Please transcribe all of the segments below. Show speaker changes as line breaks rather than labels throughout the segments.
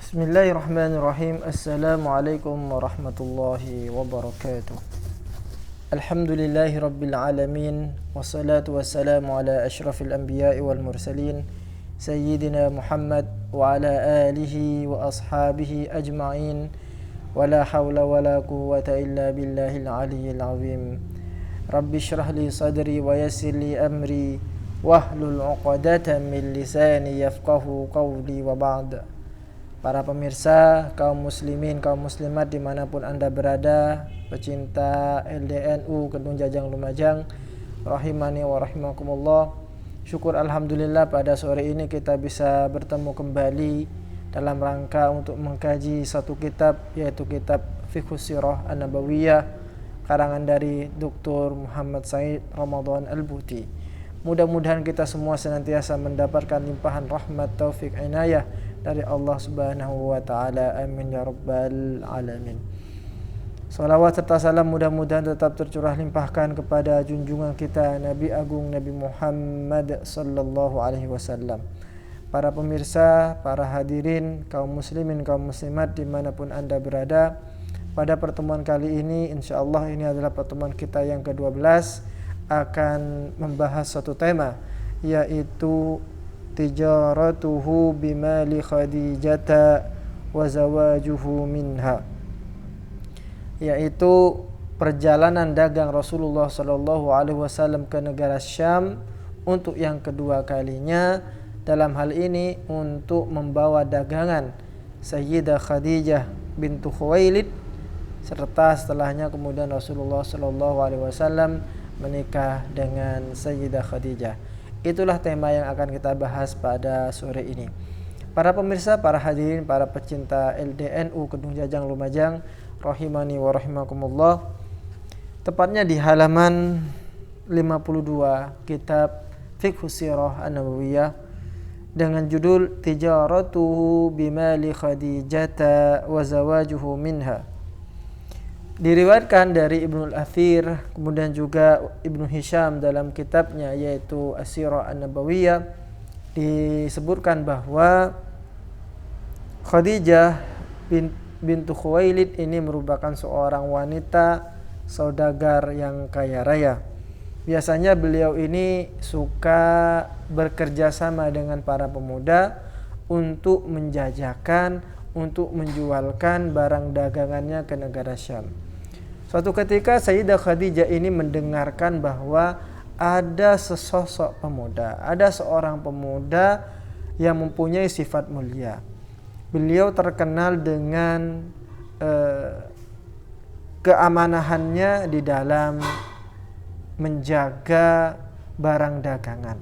Bismillahirrahmanirrahim. Assalamualaikum warahmatullahi wabarakatuh. Alhamdulillahi rabbil alamin. Wassalatu wassalamu ala ashrafil anbiya'i wal mursalin Sayyidina Muhammad wa ala alihi wa ashabihi ajma'in. Wala hawla wala quwwata illa billahil aliyyil azim. Rabbi shrah li sadri wa yassir li amri wahlul 'uqdatam min lisani yafqahu qawli wa ba'd. Para pemirsa, kaum muslimin, kaum muslimat dimanapun Anda berada, pecinta LDNU Kedung Jajang Lumajang, rahimani wa rahimakumullah. Syukur alhamdulillah pada sore ini kita bisa bertemu kembali dalam rangka untuk mengkaji satu kitab, yaitu kitab Fiqhus Sirah An-Nabawiyah karangan dari Dr. Muhammad Said Ramadan Al-Buti. Mudah-mudahan kita semua senantiasa mendapatkan limpahan rahmat, taufik, inayah dari Allah Subhanahu wa taala. Amin ya rabbal alamin. Salawat serta salam mudah-mudahan tetap tercurah limpahkan kepada junjungan kita Nabi Agung Nabi Muhammad sallallahu alaihi wasallam. Para pemirsa, para hadirin, kaum muslimin, kaum muslimat dimanapun Anda berada, pada pertemuan kali ini insyaallah ini adalah pertemuan kita yang ke-12 akan membahas satu tema, yaitu tijaratuhu bimali Khadijata wa zawajuhu minha, yaitu perjalanan dagang Rasulullah sallallahu alaihi wasallam ke negara Syam untuk yang kedua kalinya, dalam hal ini untuk membawa dagangan Sayyidah Khadijah bintu Khuwailid, serta setelahnya kemudian Rasulullah sallallahu alaihi wasallam menikah dengan Sayyidah Khadijah. Itulah tema yang akan kita bahas pada sore ini. Para pemirsa, para hadirin, para pecinta LDNU Kedung Jajang Lumajang, rahimani wa rahimakumullah. Tepatnya di halaman 52 kitab Fiqhus Sirah An-Nabawiyah dengan judul Tijaratuhu bimali Khadijata wa zawajuhu minha. Diriwayatkan dari Ibnu Al-Athir, kemudian juga Ibnu Hisham dalam kitabnya yaitu As-Sirah An-Nabawiyah, disebutkan bahwa Khadijah bintu Khuwailid ini merupakan seorang wanita saudagar yang kaya raya. Biasanya beliau ini suka bekerja sama dengan para pemuda untuk menjajakan, untuk menjualkan barang dagangannya ke negara Syam. Suatu ketika Sayyidah Khadijah ini mendengarkan bahwa ada sesosok pemuda, ada seorang pemuda yang mempunyai sifat mulia. Beliau terkenal dengan keamanahannya di dalam menjaga barang dagangan.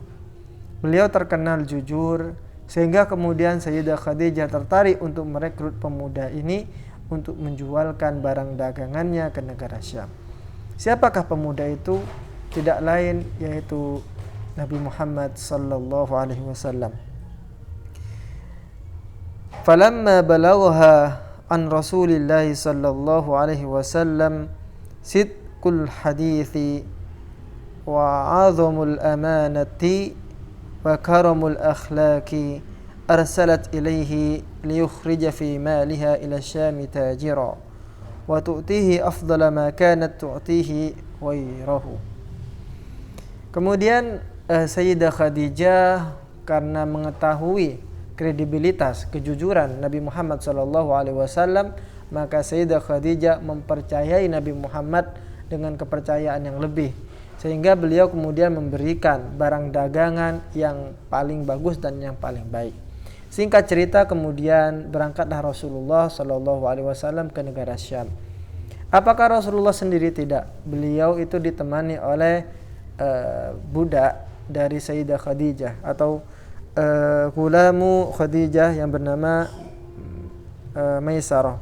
Beliau terkenal jujur, sehingga kemudian Sayyidah Khadijah tertarik untuk merekrut pemuda ini untuk menjualkan barang dagangannya ke negara Syam. Siapakah pemuda itu? Tidak lain yaitu Nabi Muhammad sallallahu alaihi wasallam. Falamma balagha an Rasulillah sallallahu alaihi wasallam sidqul hadithi wa 'azamul amanati wa karamul akhlaqi arsalat ilaihi liyukhrija fi maliha ila Syam tajira wa tu'tihi afdala ma kanat tu'tihi ghairahu. Kemudian Sayyidah Khadijah karena mengetahui kredibilitas, kejujuran Nabi Muhammad sallallahu alaihi wasallam, maka Sayyidah Khadijah mempercayai Nabi Muhammad dengan kepercayaan yang lebih, sehingga beliau kemudian memberikan barang dagangan yang paling bagus dan yang paling baik. Singkat cerita, kemudian berangkatlah Rasulullah Shallallahu Alaihi Wasallam ke negara Syam. Apakah Rasulullah sendiri? Tidak. Beliau itu ditemani oleh budak dari Sayyidah Khadijah atau gulamu Khadijah yang bernama Maisarah.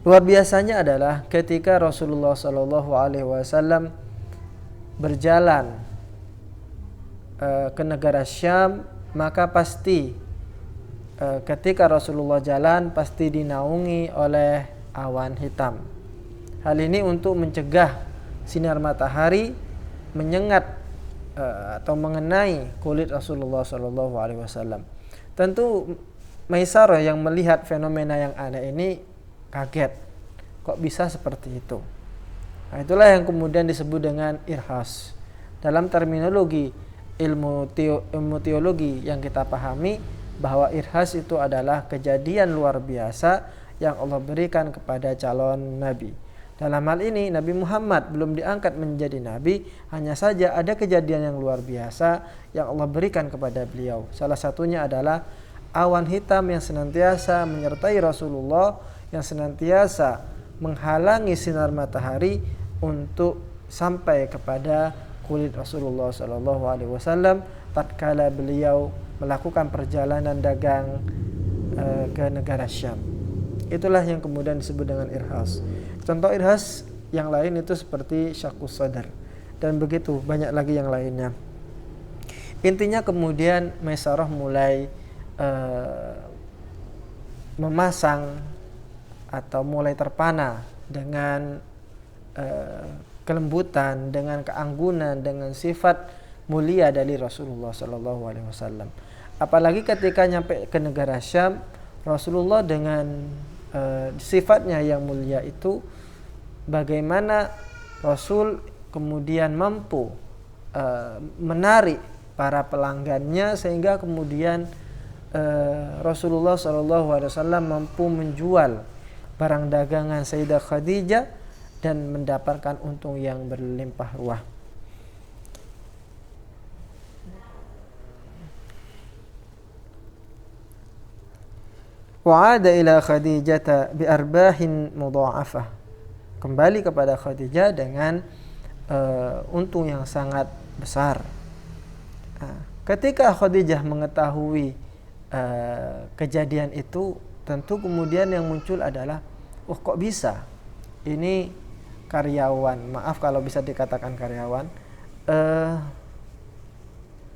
Luar biasanya adalah ketika Rasulullah Shallallahu Alaihi Wasallam berjalan ke negara Syam, maka pasti ketika Rasulullah jalan pasti dinaungi oleh awan hitam. Hal ini untuk mencegah sinar matahari menyengat atau mengenai kulit Rasulullah SAW. Tentu Maisarah yang melihat fenomena yang aneh ini kaget, kok bisa seperti itu. Nah, itulah yang kemudian disebut dengan irhas. Dalam terminologi ilmu teologi yang kita pahami, bahwa irhas itu adalah kejadian luar biasa yang Allah berikan kepada calon nabi. Dalam hal ini Nabi Muhammad belum diangkat menjadi nabi, hanya saja ada kejadian yang luar biasa yang Allah berikan kepada beliau. Salah satunya adalah awan hitam yang senantiasa menyertai Rasulullah, yang senantiasa menghalangi sinar matahari untuk sampai kepada kulit Rasulullah SAW tatkala beliau melakukan perjalanan dagang ke negara Syam. Itulah yang kemudian disebut dengan irhas. Contoh irhas yang lain itu seperti syaqqus sadar, dan begitu banyak lagi yang lainnya. Intinya kemudian Maisarah mulai memasang atau mulai terpana dengan kelembutan, dengan keanggunan, dengan sifat mulia dari Rasulullah SAW. Apalagi ketika nyampe ke negara Syam, Rasulullah dengan sifatnya yang mulia itu, bagaimana Rasul kemudian mampu menarik para pelanggannya, sehingga kemudian Rasulullah SAW mampu menjual barang dagangan Sayyidah Khadijah dan mendapatkan untung yang berlimpah ruah. Wa'ada ila Khadijata bi arbahin mudha'afah. Kembali kepada Khadijah dengan untung yang sangat besar. Ketika Khadijah mengetahui kejadian itu, tentu kemudian yang muncul adalah, oh kok bisa? Ini karyawan, maaf kalau bisa dikatakan karyawan,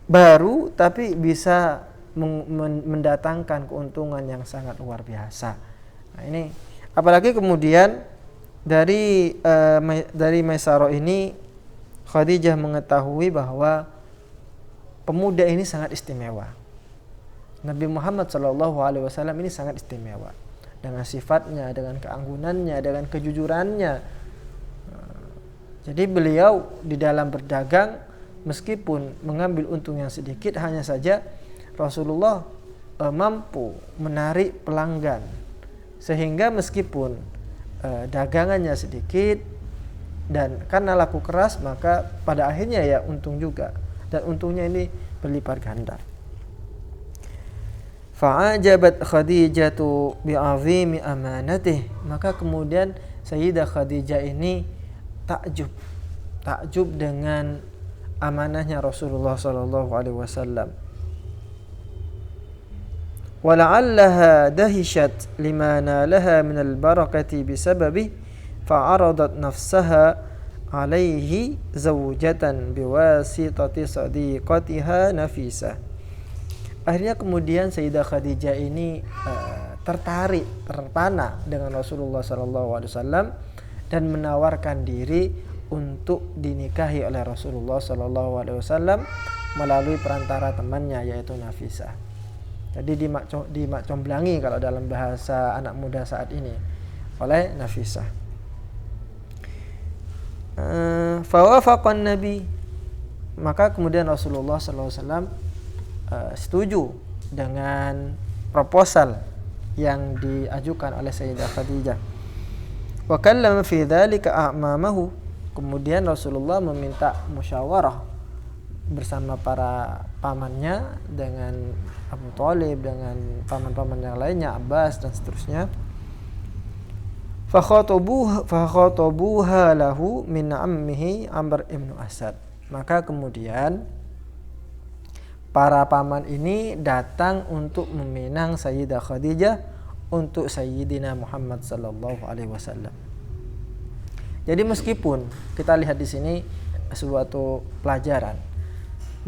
baru tapi bisa mendatangkan keuntungan yang sangat luar biasa. Nah, ini apalagi kemudian dari Maisarah ini Khadijah mengetahui bahwa pemuda ini sangat istimewa. Nabi Muhammad SAW ini sangat istimewa dengan sifatnya, dengan keanggunannya, dengan kejujurannya. Jadi beliau di dalam berdagang, meskipun mengambil untung yang sedikit, hanya saja Rasulullah mampu menarik pelanggan, sehingga meskipun dagangannya sedikit dan karena laku keras, maka pada akhirnya ya untung juga, dan untungnya ini berlipat ganda. Fa'ajabat Khadijatu bi'azimi amanatih, maka kemudian Sayyidah Khadijah ini takjub dengan amanahnya Rasulullah SAW. ولعلها دهشت لما نالها من البركة بسببه فعرضت نفسها عليه زوجة بواسطة صديقتها نفيسة. Akhirnya kemudian Sayyidah Khadijah ini terpana dengan Rasulullah SAW dan menawarkan diri untuk dinikahi oleh Rasulullah SAW melalui perantara temannya, yaitu Nafisah. Jadi dimakcomblangi kalau dalam bahasa anak muda saat ini oleh Nafisah. Fawafaqan Nabi, maka kemudian Rasulullah SAW setuju dengan proposal yang diajukan oleh Sayyidah Khadijah. Wa kallama fi dzalika a'mamahu, kemudian Rasulullah meminta musyawarah bersama para pamannya, dengan Abu Thalib, dengan paman-paman yang lainnya, Abbas dan seterusnya. Fakhatabuha lahu min ammihi Amr ibn Asad. Maka kemudian para paman ini datang untuk meminang Sayyidah Khadijah untuk Sayyidina Muhammad sallallahu alaihi wasallam. Jadi meskipun kita lihat di sini suatu pelajaran,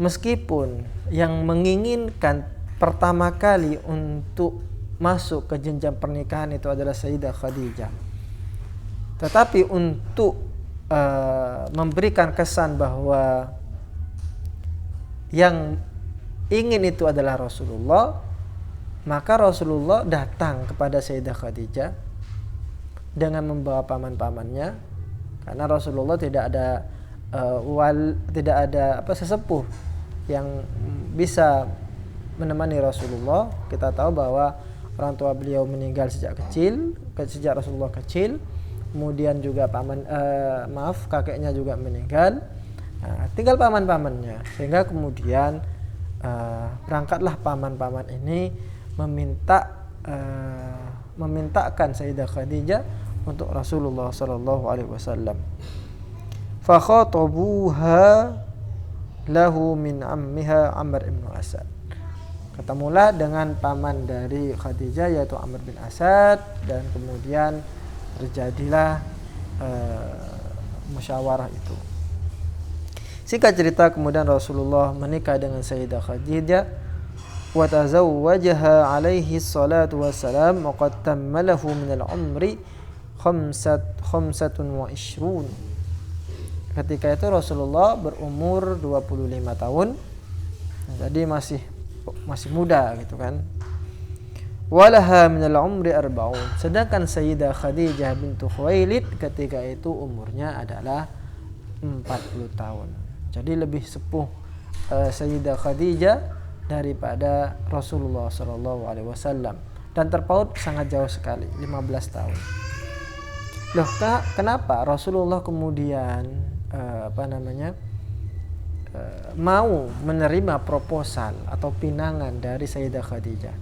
meskipun yang menginginkan pertama kali untuk masuk ke jenjang pernikahan itu adalah Sayyidah Khadijah, tetapi untuk memberikan kesan bahwa yang ingin itu adalah Rasulullah, Maka Rasulullah datang kepada Sayyidah Khadijah dengan membawa paman-pamannya, karena Rasulullah tidak ada sesepuh yang bisa menemani Rasulullah. Kita tahu bahwa orang tua beliau meninggal sejak Rasulullah kecil. Kemudian juga kakeknya juga meninggal. Nah, tinggal paman-pamannya, sehingga kemudian berangkatlah paman-paman ini memintakan Sayyidah Khadijah untuk Rasulullah sallallahu alaihi wasallam. Fa khatabuha lahu min ammiha Amr bin Asad. Ketemulah dengan paman dari Khadijah yaitu Amr bin Asad, dan kemudian terjadilah musyawarah itu. Singkat cerita, kemudian Rasulullah menikah dengan Sayyidah Khadijah wa tazawwajaha alaihi salatu wassalam wa qad tamma lahu min al-umri 25. Ketika itu Rasulullah berumur 25 tahun. Jadi masih muda gitu kan. Walaha min al-umri 40. Sedangkan Sayyidah Khadijah bintu Khuwailid ketika itu umurnya adalah 40 tahun. Jadi lebih sepuh Sayyidah Khadijah daripada Rasulullah sallallahu alaihi wasallam, dan terpaut sangat jauh sekali, 15 tahun. Loh, kenapa Rasulullah kemudian mau menerima proposal atau pinangan dari Sayyidah Khadijah?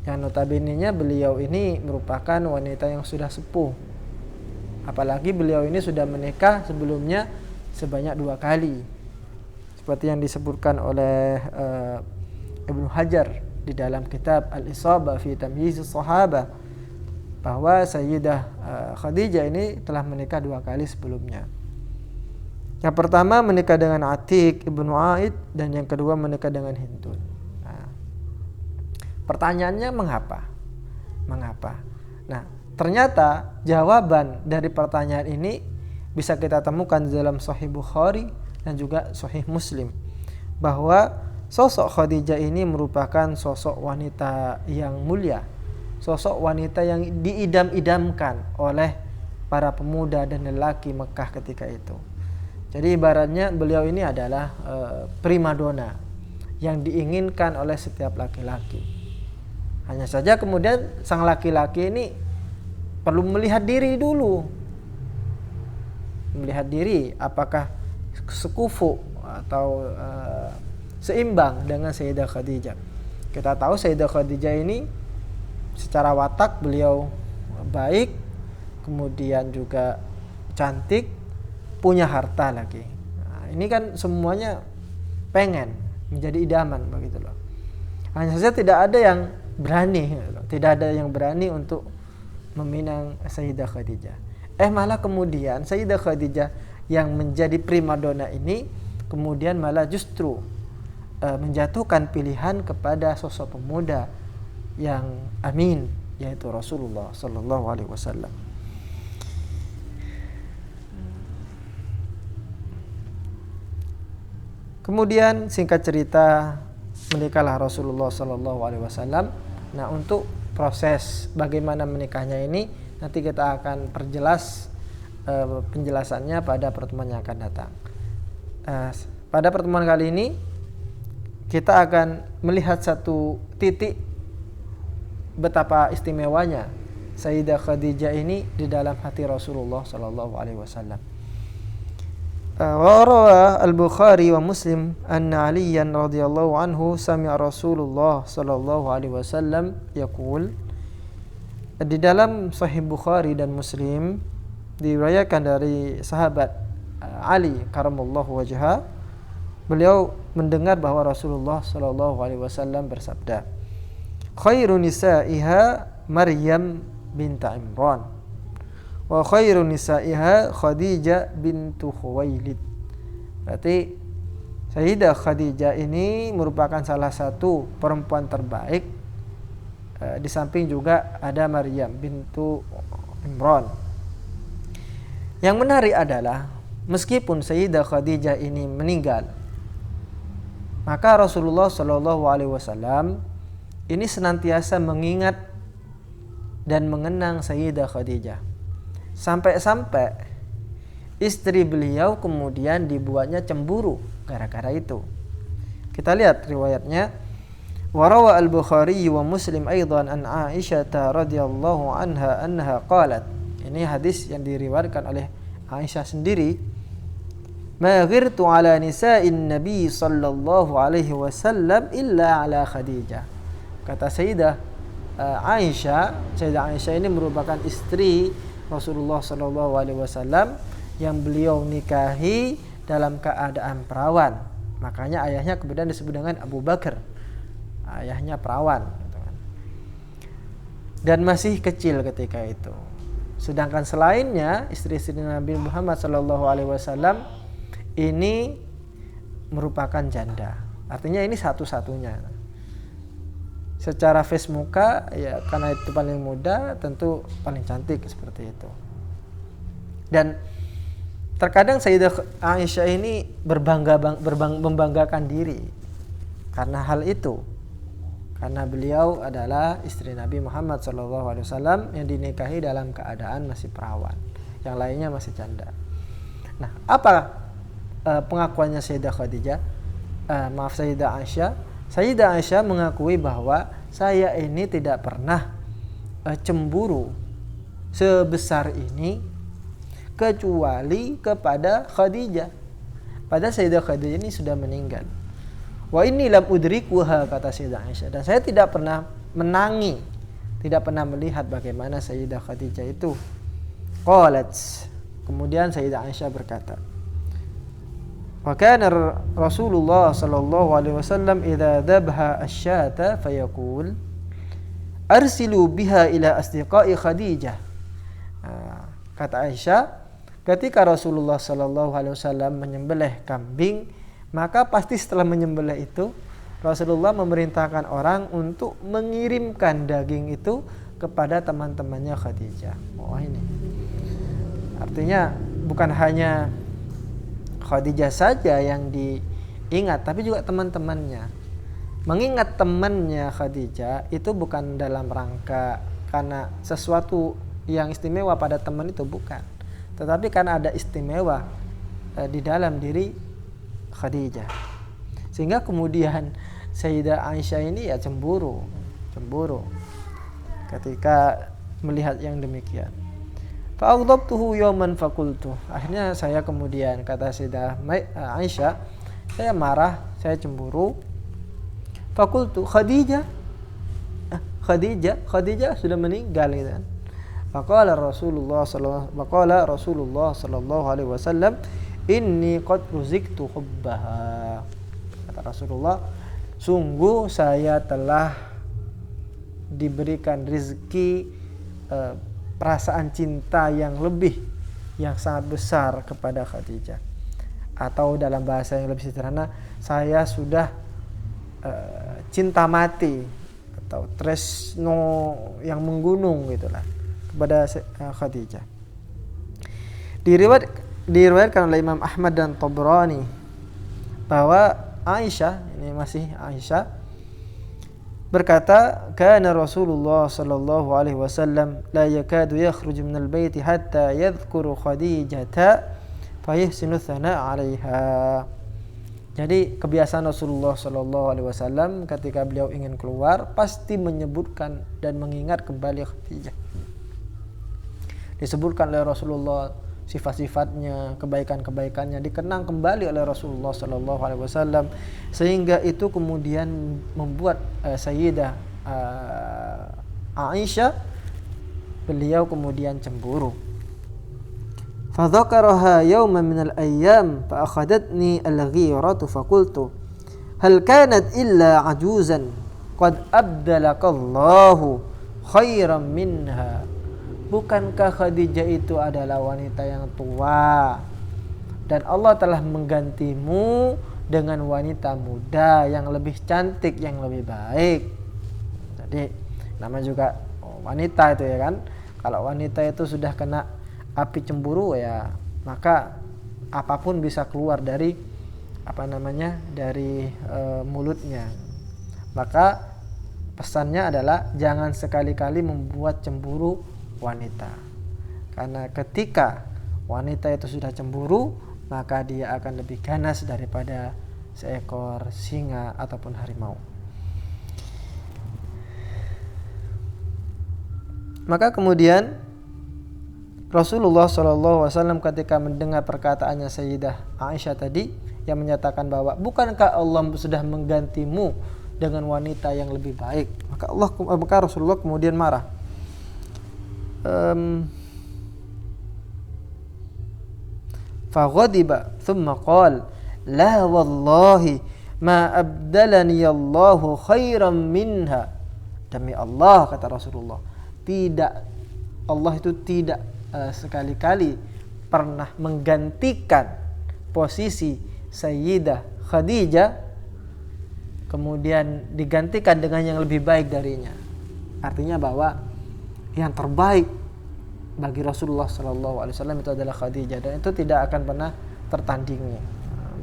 Yang notabene-nya beliau ini merupakan wanita yang sudah sepuh. Apalagi beliau ini sudah menikah sebelumnya sebanyak 2 kali. Seperti yang disebutkan oleh Ibnu Hajar di dalam kitab Al-Isabah fi Tamyiz as-Sahabah, bahwa Sayyidah Khadijah ini telah menikah 2 kali sebelumnya. Yang pertama menikah dengan Atiq ibnu Aid, dan yang kedua menikah dengan Hindun. Nah, pertanyaannya mengapa? Nah, ternyata jawaban dari pertanyaan ini bisa kita temukan di dalam Sahih Bukhari dan juga Sahih Muslim, bahwa sosok Khadijah ini merupakan sosok wanita yang mulia, sosok wanita yang diidam-idamkan oleh para pemuda dan lelaki Mekah ketika itu. Jadi ibaratnya beliau ini adalah primadona yang diinginkan oleh setiap laki-laki. Hanya saja kemudian sang laki-laki ini perlu melihat diri dulu. Melihat diri apakah sekufu atau seimbang dengan Sayyidah Khadijah. Kita tahu Sayyidah Khadijah ini secara watak beliau baik, kemudian juga cantik, punya harta lagi. Nah, ini kan semuanya pengen menjadi idaman begitu loh. Hanya saja tidak ada yang berani untuk meminang Sayyidah Khadijah. Malah kemudian Sayyidah Khadijah yang menjadi primadona ini kemudian malah justru menjatuhkan pilihan kepada sosok pemuda yang amin, yaitu Rasulullah sallallahu alaihi wasallam. Kemudian singkat cerita menikahlah Rasulullah sallallahu alaihi wasallam. Nah, untuk proses bagaimana menikahnya ini nanti kita akan perjelas penjelasannya pada pertemuan yang akan datang. Pada pertemuan kali ini kita akan melihat satu titik betapa istimewanya Sayyidah Khadijah ini di dalam hati Rasulullah sallallahu alaihi wasallam. Wa rawa al-Bukhari wa Muslim anna Aliyan radhiyallahu anhu sami'a Rasulullah sallallahu alaihi wasallam yaqul. Di dalam Sahih Bukhari dan Muslim diriwayatkan dari sahabat Ali karamallahu wajha, beliau mendengar bahwa Rasulullah sallallahu alaihi wasallam bersabda, "Khairu nisa'iha Maryam bint Imran wa khairu nisa'iha Khadijah bintu Khuwailid." Berarti Sayyidah Khadijah ini merupakan salah satu perempuan terbaik. Di samping juga ada Maryam bintu Imran. Yang menarik adalah meskipun Sayyidah Khadijah ini meninggal, maka Rasulullah Shallallahu Alaihi Wasallam ini senantiasa mengingat dan mengenang Sayyidah Khadijah. Sampai-sampai istri beliau kemudian dibuatnya cemburu gara-gara itu. Kita lihat riwayatnya. Warawa al-Bukhari wa Muslim aidan an Aisyah radhiyallahu anha annaha qalat. Ini hadis yang diriwayatkan oleh Aisyah sendiri. Ma ghirtu ala nisa'in Nabi sallallahu alaihi wasallam illa ala Khadijah. Kata Sayyidah Aisyah ini merupakan istri Rasulullah sallallahu alaihi wasallam yang beliau nikahi dalam keadaan perawan. Makanya ayahnya kemudian disebut dengan Abu Bakar. Ayahnya perawan gitu kan. Dan masih kecil ketika itu. Sedangkan selainnya istri-istri Nabi Muhammad sallallahu alaihi wasallam ini merupakan janda. Artinya ini satu-satunya. Secara face muka ya karena itu paling muda, tentu paling cantik seperti itu. Dan terkadang Sayyidah Aisyah ini membanggakan diri karena hal itu. Karena beliau adalah istri Nabi Muhammad SAW yang dinikahi dalam keadaan masih perawan, yang lainnya masih janda. Nah, apa pengakuannya Sayyidah Khadijah? Sayyidah Aisyah. Sayyidah Aisyah mengakui bahwa saya ini tidak pernah cemburu sebesar ini kecuali kepada Khadijah. Padahal Sayyidah Khadijah ini sudah meninggal. Wa inni lam udrikuha, kata Sayyidah Aisyah, dan saya tidak pernah menangi, tidak pernah melihat bagaimana Sayyidah Khadijah itu. Qalat, kemudian Sayyidah Aisyah berkata, wa kana Rasulullah sallallahu alaihi wasallam idza dhabha asy-syata fayaqul arsilu biha ila asdiqai Khadijah. Kata Aisyah, ketika Rasulullah sallallahu alaihi wasallam menyembelih kambing, maka pasti setelah menyembelih itu Rasulullah memerintahkan orang untuk mengirimkan daging itu kepada teman-temannya Khadijah. Oh, ini artinya bukan hanya Khadijah saja yang diingat, tapi juga teman-temannya. Mengingat temannya Khadijah itu bukan dalam rangka karena sesuatu yang istimewa pada teman itu, bukan, tetapi karena ada istimewa di dalam diri Khadijah, sehingga kemudian Sayyidah Aisyah ini ya cemburu ketika melihat yang demikian. Fa'aghdabtuhu yawman faqultu, akhirnya saya kemudian, kata Sayyidah Aisyah, saya marah, saya cemburu. Faqultu Khadijah sudah meninggal gitu kan. Faqala Rasulullah sallallahu alaihi wasallam inni qad ruziktu hubbaha. Kata Rasulullah, sungguh saya telah diberikan rezeki perasaan cinta yang sangat besar kepada Khadijah. Atau dalam bahasa yang lebih sederhana, saya sudah cinta mati atau tresno yang menggunung gitulah kepada Khadijah. Diriwayatkan oleh Imam Ahmad dan Tabrani bahwa Aisyah, ini masih Aisyah, berkata, kana Rasulullah sallallahu alaihi wasallam la yakadu yakhruju minal baiti hatta yadhkuru Khadijata fayahsinu thana 'alaiha. Jadi kebiasaan Rasulullah sallallahu alaihi wasallam ketika beliau ingin keluar pasti menyebutkan dan mengingat kembali Khadijah. Disebutkan oleh Rasulullah sifat-sifatnya, kebaikan-kebaikannya dikenang kembali oleh Rasulullah sallallahu alaihi wasallam, sehingga itu kemudian membuat Sayyidah Aisyah, beliau kemudian cemburu. Fa dzakaraha yawman minal ayyam fa akhadatni al-ghiratu fa qultu hal kanat illa ajuzan qad abdalakallahu khairan minha. Bukankah Khadijah itu adalah wanita yang tua dan Allah telah menggantimu dengan wanita muda yang lebih cantik, yang lebih baik. Jadi nama juga wanita itu ya kan. Kalau wanita itu sudah kena api cemburu ya, maka apapun bisa keluar dari mulutnya. Maka pesannya adalah jangan sekali-kali membuat cemburu wanita. Karena ketika wanita itu sudah cemburu, maka dia akan lebih ganas daripada seekor singa ataupun harimau. Maka kemudian Rasulullah SAW ketika mendengar perkataannya Sayyidah Aisyah tadi yang menyatakan bahwa bukankah Allah sudah menggantimu dengan wanita yang lebih baik, maka Rasulullah kemudian marah. Faghadiba thumma qala la wallahi ma abdalani Allahu khairan minha. Demi Allah, kata Rasulullah, tidak, Allah itu tidak sekali-kali pernah menggantikan posisi Sayyidah Khadijah kemudian digantikan dengan yang lebih baik darinya. Artinya bahwa yang terbaik bagi Rasulullah SAW itu adalah Khadijah, dan itu tidak akan pernah tertandingi.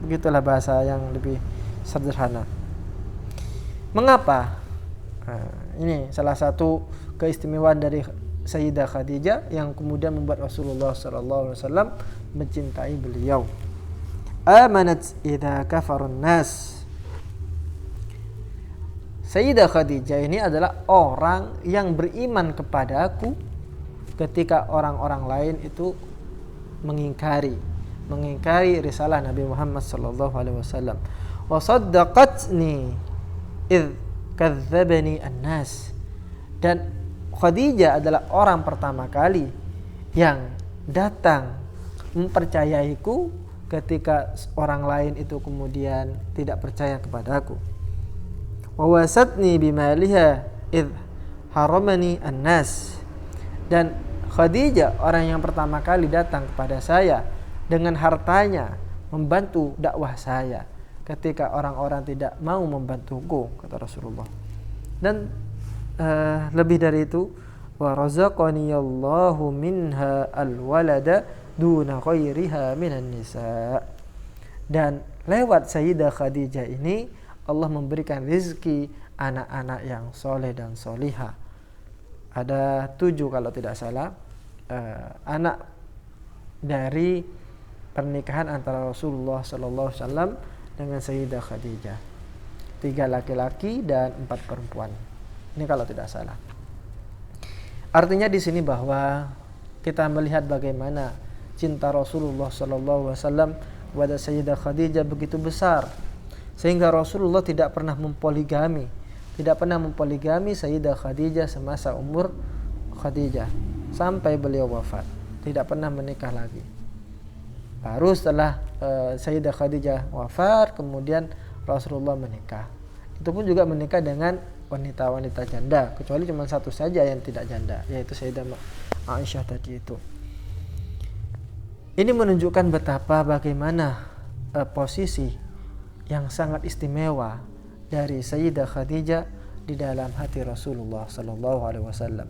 Begitulah bahasa yang lebih sederhana. Mengapa? Ini salah satu keistimewaan dari Sayyidah Khadijah yang kemudian membuat Rasulullah SAW mencintai beliau. Amanat idza kafarun nas. Sayyidah Khadijah ini adalah orang yang beriman kepadaku ketika orang-orang lain itu mengingkari risalah Nabi Muhammad sallallahu alaihi wasallam. Wa saddaqatni id kadzdzabani an-nas. Dan Khadijah adalah orang pertama kali yang datang mempercayaiku ketika orang lain itu kemudian tidak percaya kepadaku. Wa wasatni bimaliha id haramani an-nas. Dan Khadijah orang yang pertama kali datang kepada saya dengan hartanya membantu dakwah saya ketika orang-orang tidak mau membantuku, kata Rasulullah. Dan lebih dari itu, wa razaqaniyallahu minha alwalada duna ghairiha minan nisa. Dan lewat Sayyidah Khadijah ini Allah memberikan rezeki anak-anak yang soleh dan solihah. Ada 7 kalau tidak salah anak dari pernikahan antara Rasulullah SAW dengan Sayyidah Khadijah. 3 laki-laki dan 4 perempuan. Ini kalau tidak salah. Artinya di sini bahwa kita melihat bagaimana cinta Rasulullah SAW kepada Sayyidah Khadijah begitu besar, sehingga Rasulullah tidak pernah mempoligami Sayyidah Khadijah semasa umur Khadijah sampai beliau wafat, tidak pernah menikah lagi. Baru setelah Sayyidah Khadijah wafat, kemudian Rasulullah menikah. Itu pun juga menikah dengan wanita-wanita janda, kecuali cuma satu saja yang tidak janda, yaitu Sayyidah Aisyah tadi itu. Ini menunjukkan bagaimana posisi yang sangat istimewa dari Sayyidah Khadijah di dalam hati Rasulullah SAW.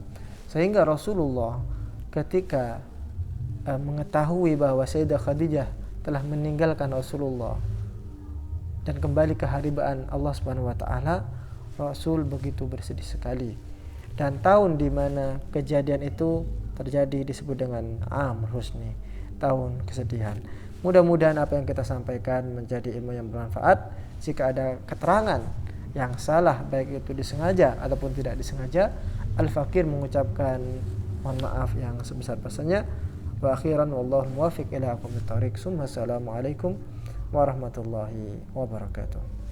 Sehingga Rasulullah ketika mengetahui bahwa Sayyidah Khadijah telah meninggalkan Rasulullah dan kembali ke hambaan Allah Subhanahu wa taala, Rasul begitu bersedih sekali. Dan tahun di mana kejadian itu terjadi disebut dengan Am Husni, tahun kesedihan. Mudah-mudahan apa yang kita sampaikan menjadi ilmu yang bermanfaat. Jika ada keterangan yang salah, baik itu disengaja ataupun tidak disengaja, Al-Fakir mengucapkan mohon maaf yang sebesar-besarnya. Wa akhiran wallahu muwaffiq ila aqwamit thoriq. Assalamualaikum warahmatullahi wabarakatuh.